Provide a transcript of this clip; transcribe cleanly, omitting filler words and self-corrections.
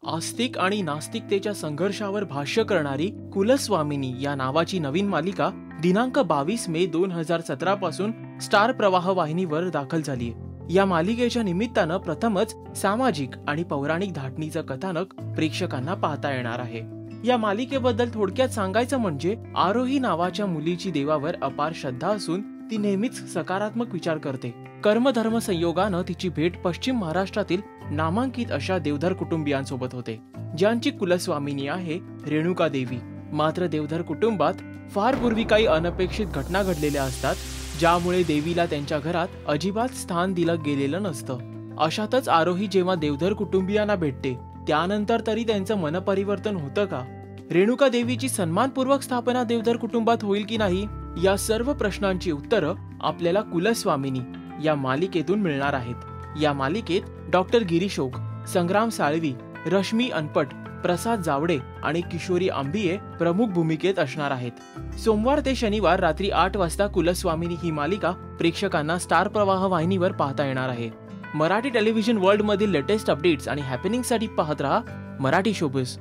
आस्तिक आणि नास्तिकतेच्या संघर्षावर भाष्य करणारी कुलस्वामिनी या नावाची नवीन मालिका दिनांक 22 मे 2017 पासून स्टार प्रवाह वाहिनीवर दाखल झालीय। या मालिकेच्या निमित्तानं प्रथमच सामाजिक आणि पौराणिक धाटणीचं कथानक प्रेक्षकांना पाहता येणार आहे। या मालिकेबद्दल थोडक्यात सांगायचं म्हणजे आरोही नावाच्या मुलीची देवावर अपार श्रद्धा असून ती नेहमीच सकारात्मक विचार करते। कर्मधर्म संयोगानं तिची भेट पश्चिम महाराष्ट्रातील नामांकित अशा देवधर कुटुंबियांसोबत होते, ज्यांची कुलस्वामिनी आहे रेणुका देवी। मात्र देवधर कुटुंबात फार पूर्वी काही अनपेक्षित घटना घडलेल्या असतात, ज्यामुळे देवीला त्यांच्या घरात अजिबात स्थान दिलं गेलेलं नसतं। अशातच आरोही जेव्हा देवधर कुटुंबियांना भेटते, त्यानंतर तरी त्यांचं मनपरिवर्तन होतं का? रेणुका देवीची सन्मानपूर्वक स्थापना देवधर कुटुंबात होईल की नाही, या सर्व प्रश्नांची उत्तरं आपल्याला कुलस्वामिनी या मालिकेतून मिळणार आहेत। या मालिकेत डॉक्टर गिरीश ओक, संग्राम साळवी, रश्मी अनपट, प्रसाद जावडे आणि किशोरी आंबिये प्रमुख भूमिकेत असणार आहेत। सोमवार ते शनिवार रात्री 8 वाजता कुलस्वामिनी ही मालिका प्रेक्षकांना स्टार प्रवाह वाहिनीवर पाहता येणार आहे। मराठी टेलिव्हिजन वर्ल्ड मधील लेटेस्ट अपडेट्स आणि हॅपनिंगसाठी पाहत रहा मराठी शोबिज।